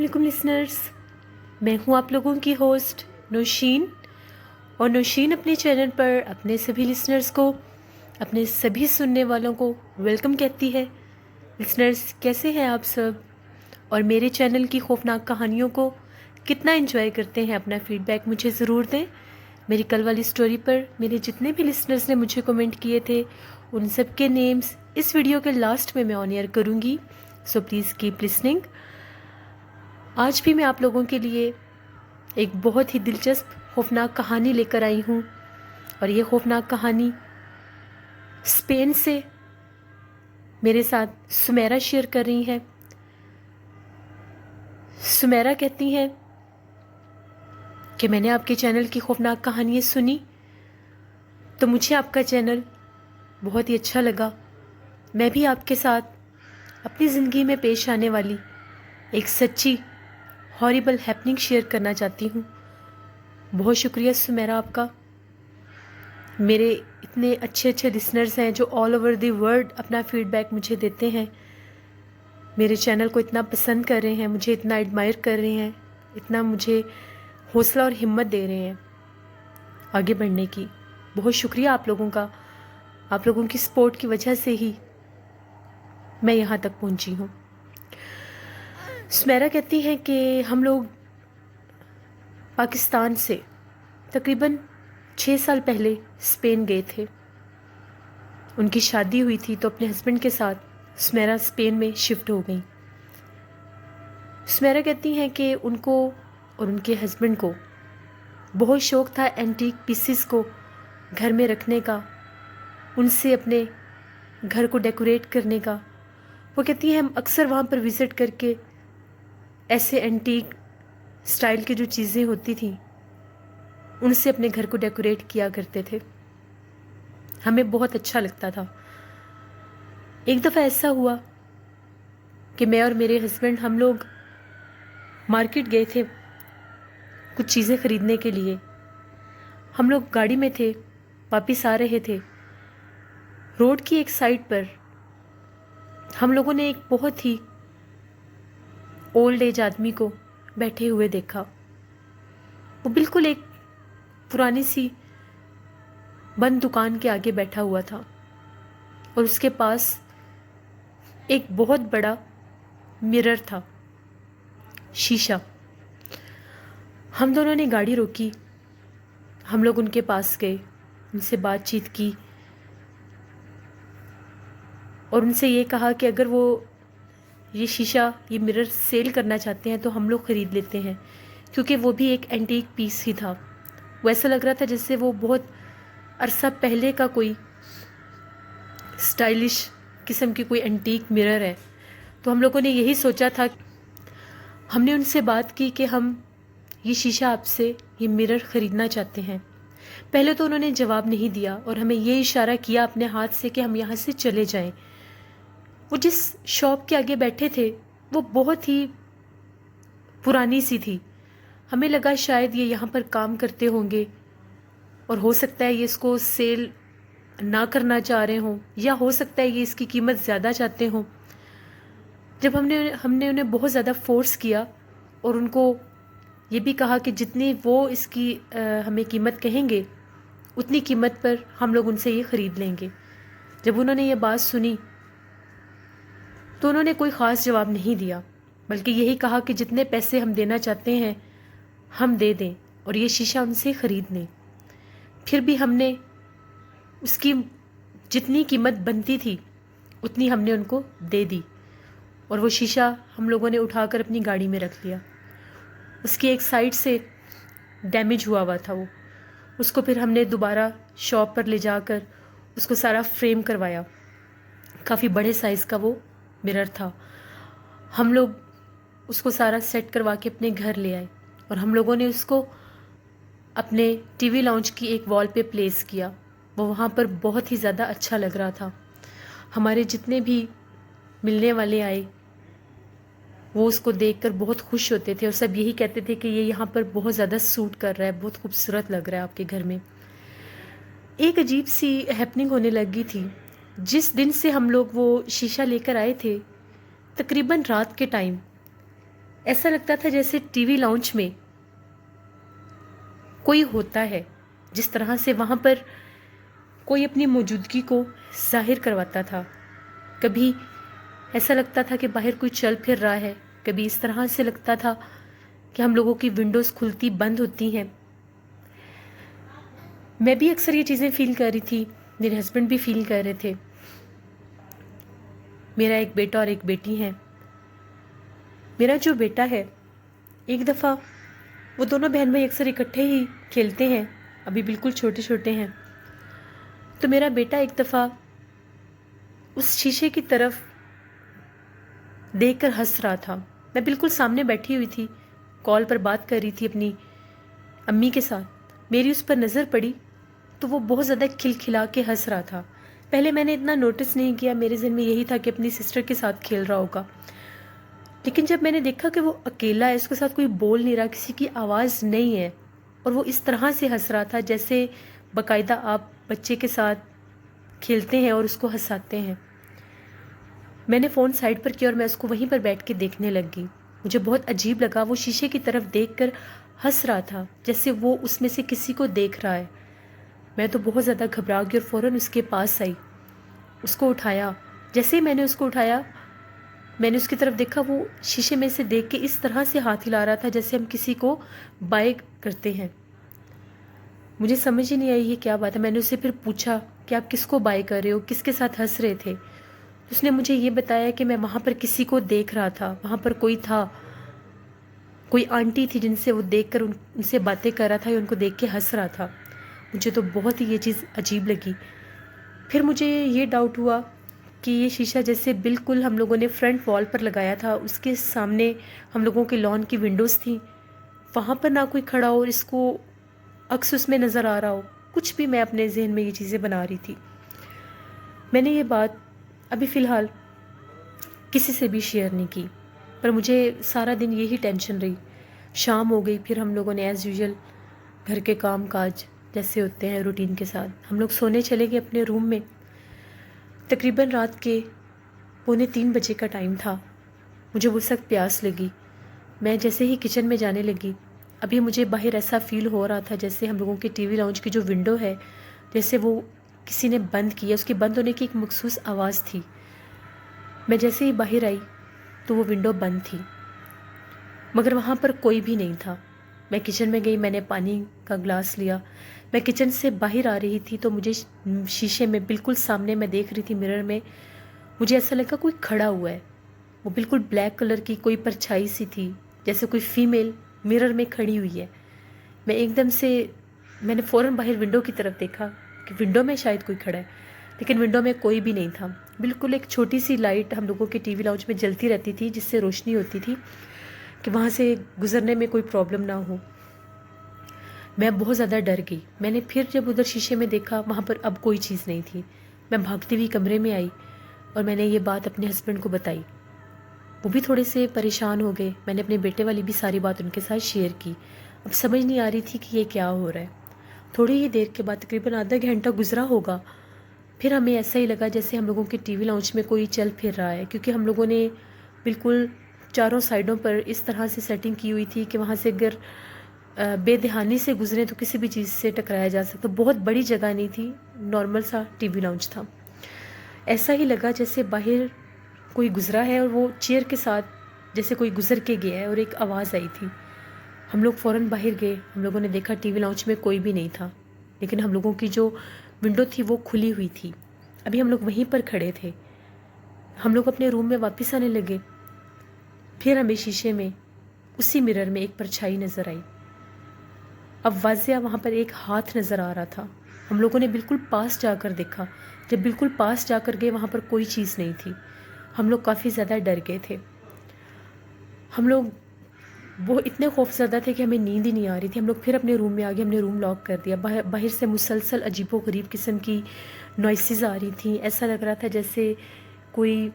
वालेकुम लिसनर्स, मैं हूं आप लोगों की होस्ट नौशीन। और नौशीन अपने चैनल पर अपने सभी लिसनर्स को, अपने सभी सुनने वालों को वेलकम कहती है। लिसनर्स, कैसे हैं आप सब? और मेरे चैनल की खौफनाक कहानियों को कितना एंजॉय करते हैं? अपना फीडबैक मुझे ज़रूर दें। मेरी कल वाली स्टोरी पर मेरे जितने भी लिसनर्स ने मुझे कमेंट किए थे, उन सब के नेम्स इस वीडियो के लास्ट में मैं ऑन एयर करूँगी, सो प्लीज़ कीप लिसनिंग। आज भी मैं आप लोगों के लिए एक बहुत ही दिलचस्प खौफनाक कहानी लेकर आई हूँ। और ये खौफनाक कहानी स्पेन से मेरे साथ सुमेरा शेयर कर रही है। सुमेरा कहती हैं कि मैंने आपके चैनल की खौफनाक कहानियाँ सुनी तो मुझे आपका चैनल बहुत ही अच्छा लगा। मैं भी आपके साथ अपनी ज़िंदगी में पेश आने वाली एक सच्ची हॉरिबल हैपनिंग शेयर करना चाहती हूँ। बहुत शुक्रिया सुमेरा आपका। मेरे इतने अच्छे अच्छे लिसनर्स हैं जो ऑल ओवर द वर्ल्ड अपना फीडबैक मुझे देते हैं, मेरे चैनल को इतना पसंद कर रहे हैं, मुझे इतना एडमायर कर रहे हैं, इतना मुझे हौसला और हिम्मत दे रहे हैं आगे बढ़ने की। बहुत शुक्रिया आप लोगों का। आप लोगों की सपोर्ट की वजह से ही मैं यहाँ तक पहुँची हूँ। सुमेरा कहती हैं कि हम लोग पाकिस्तान से तकरीबन 6 साल पहले स्पेन गए थे। उनकी शादी हुई थी तो अपने हस्बैंड के साथ सुमेरा स्पेन में शिफ्ट हो गई। सुमेरा कहती हैं कि उनको और उनके हस्बैंड को बहुत शौक़ था एंटीक पीसेस को घर में रखने का, उनसे अपने घर को डेकोरेट करने का। वो कहती हैं हम अक्सर वहाँ पर विज़िट करके ऐसे एंटीक स्टाइल की जो चीज़ें होती थी उनसे अपने घर को डेकोरेट किया करते थे। हमें बहुत अच्छा लगता था। एक दफ़ा ऐसा हुआ कि मैं और मेरे हस्बैंड हम लोग मार्केट गए थे कुछ चीज़ें ख़रीदने के लिए। हम लोग गाड़ी में थे, वापस आ रहे थे। रोड की एक साइड पर हम लोगों ने एक बहुत ही ओल्ड एज आदमी को बैठे हुए देखा। वो बिल्कुल एक पुरानी सी बंद दुकान के आगे बैठा हुआ था और उसके पास एक बहुत बड़ा मिरर था, शीशा। हम दोनों ने गाड़ी रोकी, हम लोग उनके पास गए, उनसे बातचीत की और उनसे ये कहा कि अगर वो ये शीशा, ये मिरर सेल करना चाहते हैं तो हम लोग ख़रीद लेते हैं, क्योंकि वो भी एक एंटीक पीस ही था। वो ऐसा लग रहा था जैसे वो बहुत अरसा पहले का कोई स्टाइलिश किस्म की कोई एंटीक मिरर है। तो हम लोगों ने यही सोचा था। हमने उनसे बात की कि हम ये शीशा आपसे, ये मिरर ख़रीदना चाहते हैं। पहले तो उन्होंने जवाब नहीं दिया और हमें ये इशारा किया अपने हाथ से कि हम यहाँ से चले जाएं। वो जिस शॉप के आगे बैठे थे वो बहुत ही पुरानी सी थी। हमें लगा शायद ये यहाँ पर काम करते होंगे और हो सकता है ये इसको सेल ना करना चाह रहे हों, या हो सकता है ये इसकी कीमत ज़्यादा चाहते हों। जब हमने उन्हें बहुत ज़्यादा फोर्स किया और उनको ये भी कहा कि जितनी वो इसकी हमें कीमत कहेंगे उतनी कीमत पर हम लोग उनसे ये ख़रीद लेंगे। जब उन्होंने ये बात सुनी तो उन्होंने कोई ख़ास जवाब नहीं दिया, बल्कि यही कहा कि जितने पैसे हम देना चाहते हैं हम दे दें और ये शीशा उनसे ख़रीद लें। फिर भी हमने उसकी जितनी कीमत बनती थी उतनी हमने उनको दे दी और वो शीशा हम लोगों ने उठाकर अपनी गाड़ी में रख लिया। उसकी एक साइड से डैमेज हुआ था वो, उसको फिर हमने दोबारा शॉप पर ले जाकर उसको सारा फ्रेम करवाया। काफ़ी बड़े साइज़ का वो मिरर था। हम लोग उसको सारा सेट करवा के अपने घर ले आए और हम लोगों ने उसको अपने टीवी लाउंज की एक वॉल पे प्लेस किया। वो वहाँ पर बहुत ही ज़्यादा अच्छा लग रहा था। हमारे जितने भी मिलने वाले आए वो उसको देखकर बहुत खुश होते थे और सब यही कहते थे कि ये यहाँ पर बहुत ज़्यादा सूट कर रहा है, बहुत खूबसूरत लग रहा है आपके घर में। एक अजीब सी हैपनिंग होने लगी थी। जिस दिन से हम लोग वो शीशा लेकर आए थे, तकरीबन रात के टाइम ऐसा लगता था जैसे टीवी लाउंज में कोई होता है, जिस तरह से वहाँ पर कोई अपनी मौजूदगी को जाहिर करवाता था। कभी ऐसा लगता था कि बाहर कोई चल फिर रहा है, कभी इस तरह से लगता था कि हम लोगों की विंडोज़ खुलती बंद होती हैं। मैं भी अक्सर ये चीज़ें फ़ील कर रही थी, मेरे हस्बैंड भी फ़ील कर रहे थे। मेरा एक बेटा और एक बेटी है। मेरा जो बेटा है, एक दफ़ा वो दोनों बहन भाई अक्सर इकट्ठे ही खेलते हैं, अभी बिल्कुल छोटे छोटे हैं। तो मेरा बेटा एक दफ़ा उस शीशे की तरफ देखकर हंस रहा था। मैं बिल्कुल सामने बैठी हुई थी, कॉल पर बात कर रही थी अपनी अम्मी के साथ। मेरी उस पर नज़र पड़ी तो वो बहुत ज़्यादा खिलखिला के हंस रहा था। पहले मैंने इतना नोटिस नहीं किया, मेरे ज़हन में यही था कि अपनी सिस्टर के साथ खेल रहा होगा। लेकिन जब मैंने देखा कि वो अकेला है, उसके साथ कोई बोल नहीं रहा, किसी की आवाज़ नहीं है, और वो इस तरह से हंस रहा था जैसे बाकायदा आप बच्चे के साथ खेलते हैं और उसको हंसाते हैं। मैंने फ़ोन साइड पर किया और मैं उसको वहीं पर बैठ के देखने लग गई। मुझे बहुत अजीब लगा, वो शीशे की तरफ देखकर हंस रहा था जैसे वो उसमें से किसी को देख रहा है। मैं तो बहुत ज़्यादा घबरा गई और फ़ौरन उसके पास आई, उसको उठाया। जैसे ही मैंने उसको उठाया, मैंने उसकी तरफ देखा, वो शीशे में से देख के इस तरह से हाथ हिला रहा था जैसे हम किसी को बाय करते हैं। मुझे समझ ही नहीं आई ये क्या बात है। मैंने उससे फिर पूछा कि आप किसको बाय कर रहे हो, किसके साथ हंस रहे थे। उसने मुझे ये बताया कि मैं वहाँ पर किसी को देख रहा था, वहाँ पर कोई था, कोई आंटी थी जिनसे वो देखकर उनसे बातें कर रहा था या उनको देख के हंस रहा था। मुझे तो बहुत ही ये चीज़ अजीब लगी। फिर मुझे ये डाउट हुआ कि ये शीशा जैसे बिल्कुल हम लोगों ने फ्रंट वॉल पर लगाया था, उसके सामने हम लोगों के लॉन की विंडोज़ थी, वहाँ पर ना कोई खड़ा हो और इसको अक्स उसमें नज़र आ रहा हो। कुछ भी मैं अपने जहन में ये चीज़ें बना रही थी। मैंने ये बात अभी फ़िलहाल किसी से भी शेयर नहीं की, पर मुझे सारा दिन यही टेंशन रही। शाम हो गई, फिर हम लोगों ने एज़ यूजुअल घर के काम काज जैसे होते हैं रूटीन के साथ हम लोग सोने चले गए अपने रूम में। तकरीबन रात के 2:45 बजे का टाइम था। मुझे वो सख्त प्यास लगी। मैं जैसे ही किचन में जाने लगी, अभी मुझे बाहर ऐसा फ़ील हो रहा था जैसे हम लोगों के टीवी लाउंज की जो विंडो है, जैसे वो किसी ने बंद की है, उसके बंद होने की एक मखसूस आवाज़ थी। मैं जैसे ही बाहर आई तो वो विंडो बंद थी, मगर वहाँ पर कोई भी नहीं था। मैं किचन में गई, मैंने पानी का ग्लास लिया। मैं किचन से बाहर आ रही थी तो मुझे शीशे में बिल्कुल सामने मैं देख रही थी मिरर में, मुझे ऐसा लगा कोई खड़ा हुआ है। वो बिल्कुल ब्लैक कलर की कोई परछाई सी थी, जैसे कोई फीमेल मिरर में खड़ी हुई है। मैं एकदम से मैंने फ़ौरन बाहर विंडो की तरफ देखा कि विंडो में शायद कोई खड़ा है, लेकिन विंडो में कोई भी नहीं था। बिल्कुल एक छोटी सी लाइट हम लोगों के टीवी लाउंज में जलती रहती थी जिससे रोशनी होती थी कि वहाँ से गुजरने में कोई प्रॉब्लम ना हो। मैं बहुत ज़्यादा डर गई। मैंने फिर जब उधर शीशे में देखा, वहाँ पर अब कोई चीज़ नहीं थी। मैं भागती हुई कमरे में आई और मैंने ये बात अपने हस्बैंड को बताई। वो भी थोड़े से परेशान हो गए। मैंने अपने बेटे वाली भी सारी बात उनके साथ शेयर की। अब समझ नहीं आ रही थी कि ये क्या हो रहा है। थोड़ी ही देर के बाद, तकरीबन आधा घंटा गुजरा होगा, फिर हमें ऐसा ही लगा जैसे हम लोगों के टीवी लाउंज में कोई चल फिर रहा है, क्योंकि हम लोगों ने बिल्कुल चारों साइडों पर इस तरह से सेटिंग की हुई थी कि वहाँ से अगर बेध्यानी से गुजरे तो किसी भी चीज़ से टकराया जा सकता। बहुत बड़ी जगह नहीं थी, नॉर्मल सा टीवी लाउंज था। ऐसा ही लगा जैसे बाहर कोई गुजरा है और वो चेयर के साथ जैसे कोई गुजर के गया है, और एक आवाज़ आई थी। हम लोग फ़ौरन बाहर गए। हम लोगों ने देखा टीवी लाउंज में कोई भी नहीं था, लेकिन हम लोगों की जो विंडो थी वो खुली हुई थी। अभी हम लोग वहीं पर खड़े थे। हम लोग अपने रूम में वापस आने लगे। फिर हमें शीशे में उसी मिरर में एक परछाई नज़र आई। अब वाज़िया वहाँ पर एक हाथ नज़र आ रहा था। हम लोगों ने बिल्कुल पास जाकर देखा। जब बिल्कुल पास जाकर गए, वहाँ पर कोई चीज़ नहीं थी। हम लोग काफ़ी ज़्यादा डर गए थे। हम लोग वो इतने खौफज़दा थे कि हमें नींद ही नहीं आ रही थी। हम लोग फिर अपने रूम में आ गए, हमने रूम लॉक कर दिया। बाहर से मुसलसल अजीबो गरीब किस्म की नॉइसेस आ रही थी। ऐसा लग रहा था जैसे कोई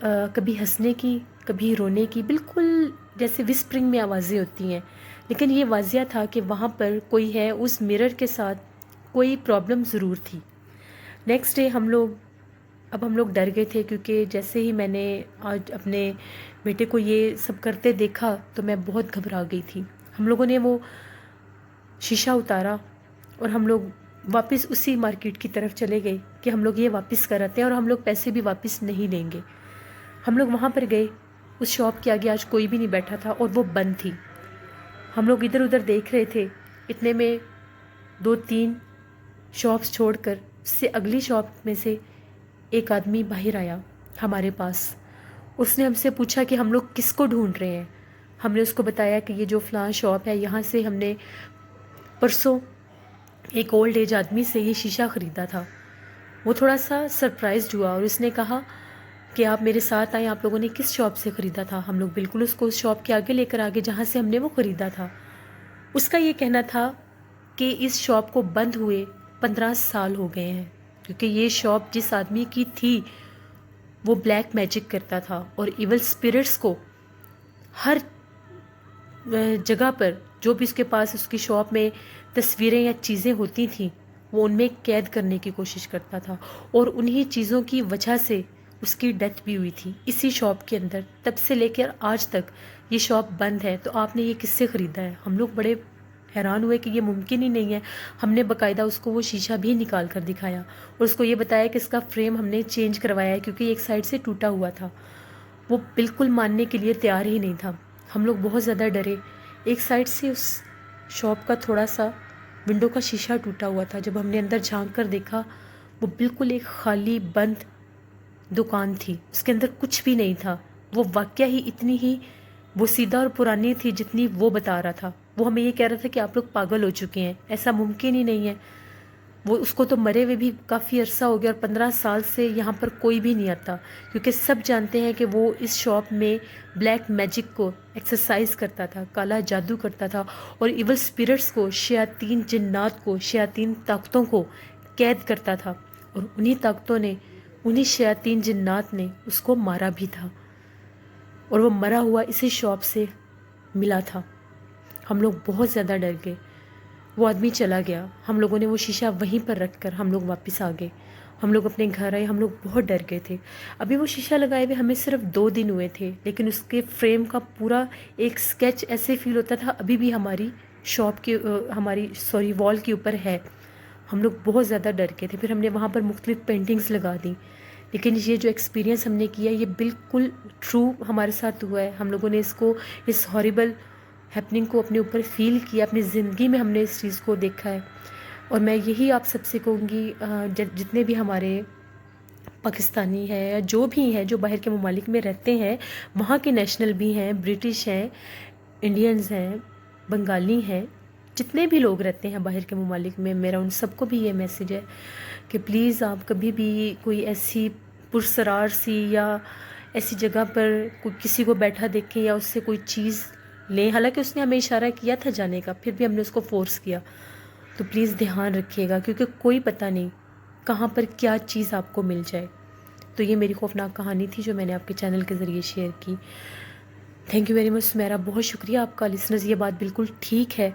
कभी हंसने की, कभी रोने की, बिल्कुल जैसे विस्परिंग में आवाज़ें होती हैं। लेकिन ये वाज़िया था कि वहाँ पर कोई है, उस मिरर के साथ कोई प्रॉब्लम ज़रूर थी। नेक्स्ट डे हम लोग डर गए थे, क्योंकि जैसे ही मैंने आज अपने بیٹے کو یہ سب کرتے دیکھا تو میں بہت گھبرا گئی تھی۔ ہم لوگوں نے وہ شیشہ اتارا اور ہم لوگ واپس اسی مارکیٹ کی طرف چلے گئے کہ ہم لوگ یہ واپس کراتے ہیں اور ہم لوگ پیسے بھی واپس نہیں لیں گے۔ ہم لوگ وہاں پر گئے، اس شاپ کے آگے آج کوئی بھی نہیں بیٹھا تھا اور وہ بند تھی۔ ہم لوگ ادھر ادھر دیکھ رہے تھے، اتنے میں 2-3 شاپس چھوڑ کر اس سے اگلی شاپ میں سے ایک آدمی باہر آیا ہمارے پاس۔ اس نے ہم سے پوچھا کہ ہم لوگ کس کو ڈھونڈ رہے ہیں۔ ہم نے اس کو بتایا کہ یہ جو فلاں شاپ ہے، یہاں سے ہم نے پرسوں ایک اولڈ ایج آدمی سے یہ شیشہ خریدا تھا۔ وہ تھوڑا سا سرپرائزڈ ہوا اور اس نے کہا کہ آپ میرے ساتھ آئیں، آپ لوگوں نے کس شاپ سے خریدا تھا؟ ہم لوگ بالکل اس کو اس شاپ کے آگے لے کر آگے جہاں سے ہم نے وہ خریدا تھا۔ اس کا یہ کہنا تھا کہ اس شاپ کو بند ہوئے 15 سال ہو گئے ہیں، کیونکہ یہ شاپ جس آدمی کی تھی وہ بلیک میجک کرتا تھا اور ایول اسپرٹس کو ہر جگہ پر جو بھی اس کے پاس اس کی شاپ میں تصویریں یا چیزیں ہوتی تھیں وہ ان میں قید کرنے کی کوشش کرتا تھا، اور انہی چیزوں کی وجہ سے اس کی ڈیتھ بھی ہوئی تھی اسی شاپ کے اندر۔ تب سے لے کر آج تک یہ شاپ بند ہے، تو آپ نے یہ کس سے خریدا ہے؟ ہم لوگ بڑے حیران ہوئے کہ یہ ممکن ہی نہیں ہے۔ ہم نے باقاعدہ اس کو وہ شیشہ بھی نکال کر دکھایا اور اس کو یہ بتایا کہ اس کا فریم ہم نے چینج کروایا ہے کیونکہ ایک سائڈ سے ٹوٹا ہوا تھا۔ وہ بالکل ماننے کے لیے تیار ہی نہیں تھا۔ ہم لوگ بہت زیادہ ڈرے۔ ایک سائڈ سے اس شاپ کا تھوڑا سا ونڈو کا شیشہ ٹوٹا ہوا تھا۔ جب ہم نے اندر جھانک کر دیکھا، وہ بالکل ایک خالی بند دکان تھی، اس کے اندر کچھ بھی نہیں تھا۔ وہ واقعہ ہی اتنی ہی بوسیدہ اور پرانی تھی جتنی وہ بتا رہا تھا۔ وہ ہمیں یہ کہہ رہا تھا کہ آپ لوگ پاگل ہو چکے ہیں، ایسا ممکن ہی نہیں ہے۔ وہ اس کو تو مرے ہوئے بھی کافی عرصہ ہو گیا اور 15 سال سے یہاں پر کوئی بھی نہیں آتا، کیونکہ سب جانتے ہیں کہ وہ اس شاپ میں بلیک میجک کو ایکسرسائز کرتا تھا، کالا جادو کرتا تھا اور ایول اسپرٹس کو، شیاطین جنات کو، شیاطین طاقتوں کو قید کرتا تھا، اور انہی طاقتوں نے، انہی شیاطین جنات نے اس کو مارا بھی تھا، اور وہ مرا ہوا اسی شاپ سے ملا تھا۔ ہم لوگ بہت زیادہ ڈر گئے۔ وہ آدمی چلا گیا، ہم لوگوں نے وہ شیشہ وہیں پر رکھ کر ہم لوگ واپس آ گئے۔ ہم لوگ اپنے گھر آئے، ہم لوگ بہت ڈر گئے تھے۔ ابھی وہ شیشہ لگائے ہوئے ہمیں صرف 2 دن ہوئے تھے، لیکن اس کے فریم کا پورا ایک سکیچ ایسے فیل ہوتا تھا ابھی بھی ہماری شاپ کے وال کے اوپر ہے۔ ہم لوگ بہت زیادہ ڈر گئے تھے۔ پھر ہم نے وہاں پر مختلف پینٹنگز لگا دیں، لیکن یہ جو ایکسپیرینس ہم نے کیا یہ بالکل ٹرو ہمارے ساتھ ہوا ہے۔ ہم لوگوں نے اس ہاریبل ہیپننگ کو اپنے اوپر فیل کیا، اپنی زندگی میں ہم نے اس چیز کو دیکھا ہے۔ اور میں یہی آپ سب سے کہوں گی، جتنے بھی ہمارے پاکستانی ہیں یا جو بھی ہیں جو باہر کے ممالک میں رہتے ہیں، وہاں کے نیشنل بھی ہیں، برٹش ہیں، انڈینز ہیں، بنگالی ہیں، جتنے بھی لوگ رہتے ہیں باہر کے ممالک میں، میرا ان سب کو بھی یہ میسیج ہے کہ پلیز آپ کبھی بھی کوئی ایسی پرسرار سی یا ایسی جگہ پر کوئی کسی کو بیٹھا دیکھیں یا اس سے کوئی چیز لیں، حالانکہ اس نے ہمیں اشارہ کیا تھا جانے کا، پھر بھی ہم نے اس کو فورس کیا، تو پلیز دھیان رکھیے گا، کیونکہ کوئی پتہ نہیں کہاں پر کیا چیز آپ کو مل جائے۔ تو یہ میری خوفناک کہانی تھی جو میں نے آپ کے چینل کے ذریعے شیئر کی۔ تھینک یو ویری مچ میرا، بہت شکریہ آپ کا لسنرز۔ یہ بات بالکل ٹھیک ہے،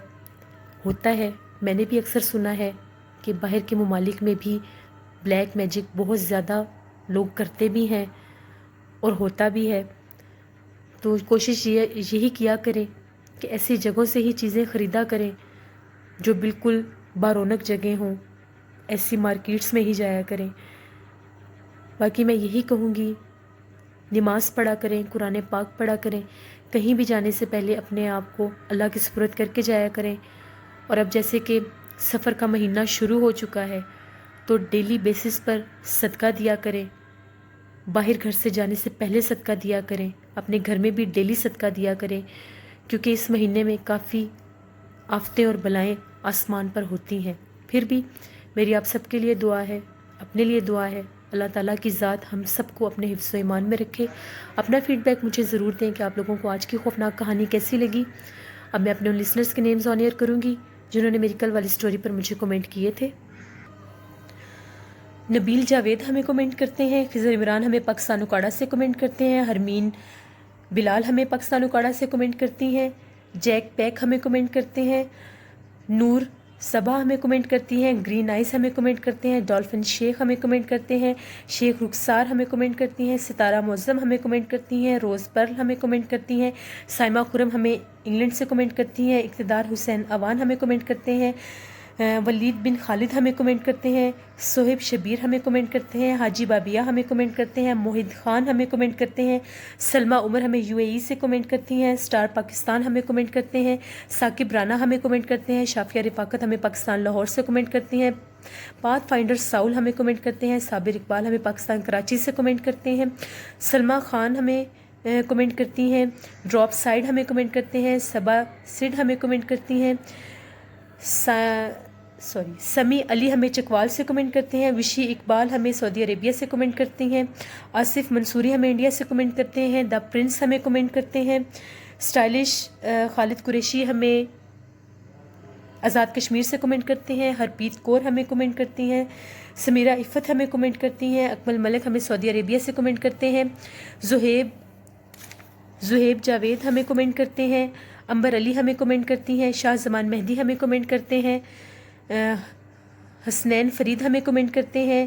ہوتا ہے، میں نے بھی اکثر سنا ہے کہ باہر کے ممالک میں بھی بلیک میجک بہت زیادہ لوگ کرتے بھی ہیں اور ہوتا بھی ہے۔ تو کوشش یہی کیا کریں کہ ایسی جگہوں سے ہی چیزیں خریدا کریں جو بالکل بارونق جگہ ہوں، ایسی مارکیٹس میں ہی جایا کریں۔ باقی میں یہی کہوں گی، نماز پڑھا کریں، قرآن پاک پڑھا کریں، کہیں بھی جانے سے پہلے اپنے آپ کو اللہ کی سپرد کر کے جایا کریں۔ اور اب جیسے کہ سفر کا مہینہ شروع ہو چکا ہے تو ڈیلی بیسس پر صدقہ دیا کریں، باہر گھر سے جانے سے پہلے صدقہ دیا کریں، اپنے گھر میں بھی ڈیلی صدقہ دیا کریں، کیونکہ اس مہینے میں کافی آفتیں اور بلائیں آسمان پر ہوتی ہیں۔ پھر بھی میری آپ سب کے لیے دعا ہے، اپنے لیے دعا ہے، اللہ تعالیٰ کی ذات ہم سب کو اپنے حفظ و ایمان میں رکھے۔ اپنا فیڈ بیک مجھے ضرور دیں کہ آپ لوگوں کو آج کی خوفناک کہانی کیسی لگی۔ اب میں اپنے ان لسنرز کے نیمز آن ایئر کروں گی جنہوں نے میری کل والی سٹوری پر مجھے کمنٹ کیے تھے۔ نبیل جاوید ہمیں کمنٹ کرتے ہیں، خضر عمران ہمیں پاکستان اکاڑا سے کمنٹ کرتے ہیں، ہرمین بلال ہمیں پاکستان اکاڑا سے کمنٹ کرتی ہیں، جیک پیک ہمیں کمنٹ کرتے ہیں، نور صبا ہمیں کمنٹ کرتی ہیں، گرین آئز ہمیں کمنٹ کرتے ہیں، ڈولفن شیخ ہمیں کمنٹ کرتے ہیں، شیخ رخسار ہمیں کمنٹ کرتی ہیں، ستارہ معظم ہمیں کمنٹ کرتی ہیں، روز پرل ہمیں کمنٹ کرتی ہیں، سائمہ خرم ہمیں انگلینڈ سے کمنٹ کرتی ہیں، اقتدار حسین اوان ہمیں کمنٹ کرتے ہیں، ولید بن خالد ہمیں کمنٹ کرتے ہیں، صہیب شبیر ہمیں کمنٹ کرتے ہیں، حاجی بابیہ ہمیں کمنٹ کرتے ہیں، موہد خان ہمیں کمنٹ کرتے ہیں، سلمہ عمر ہمیں UAE سے کمنٹ کرتی ہیں، سٹار پاکستان ہمیں کمنٹ کرتے ہیں، ثاقب رانا ہمیں کمنٹ کرتے ہیں، شافیہ رفاقت ہمیں پاکستان لاہور سے کمنٹ کرتی ہیں، پاتھ فائنڈر ساؤل ہمیں کمنٹ کرتے ہیں، صابر اقبال ہمیں پاکستان کراچی سے کمنٹ کرتے ہیں، سلمہ خان ہمیں کمنٹ کرتی ہیں، ڈراپ سائڈ ہمیں کمنٹ کرتے ہیں، صبا سڈ ہمیں کمنٹ کرتی ہیں، سمی علی ہمیں چکوال سے کمنٹ کرتے ہیں، وشی اقبال ہمیں سعودی عربیہ سے کمنٹ کرتے ہیں، آصف منصوری ہمیں انڈیا سے کمنٹ کرتے ہیں، دا پرنس ہمیں کمنٹ کرتے ہیں، اسٹائلش خالد قریشی ہمیں آزاد کشمیر سے کمنٹ کرتے ہیں، ہرپریت کور ہمیں کمنٹ کرتی ہیں، سمیرہ عفت ہمیں کمنٹ کرتی ہیں، اکمل ملک ہمیں سعودی عربیہ سے کمنٹ کرتے ہیں، زہیب جاوید ہمیں کمنٹ کرتے ہیں، امبر علی ہمیں کمنٹ کرتی ہیں، شاہ زمان مہدی ہمیں کمنٹ کرتے ہیں، حسنین فرید ہمیں کمنٹ کرتے ہیں،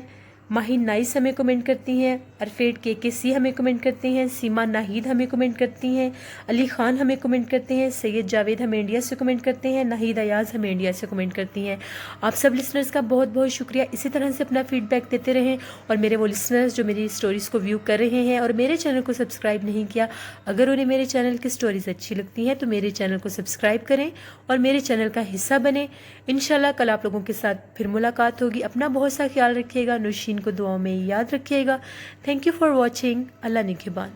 ماہین نائس ہمیں کمنٹ کرتی ہیں، عرفیٹ KKC ہمیں کمنٹ کرتے ہیں، سیما ناہید ہمیں کمنٹ کرتی ہیں، علی خان ہمیں کمنٹ کرتے ہیں، سید جاوید ہمیں انڈیا سے کمنٹ کرتے ہیں، ناہید ایاز ہمیں انڈیا سے کمنٹ کرتی ہیں۔ آپ سب لسنرز کا بہت بہت شکریہ، اسی طرح سے اپنا فیڈ بیک دیتے رہیں، اور میرے وہ لسنرز جو میری سٹوریز کو ویو کر رہے ہیں اور میرے چینل کو سبسکرائب نہیں کیا، اگر انہیں میرے چینل کی سٹوریز اچھی لگتی ہیں تو میرے چینل کو سبسکرائب کریں اور میرے چینل کا حصہ بنیں۔ انشاءاللہ کل آپ لوگوں کے ساتھ پھر ملاقات ہوگی۔ اپنا بہت سا خیال رکھیے گا، نوشین کو دعاؤں میں یاد رکھیے گا۔ Thank you for watching. اللہ نگہبان۔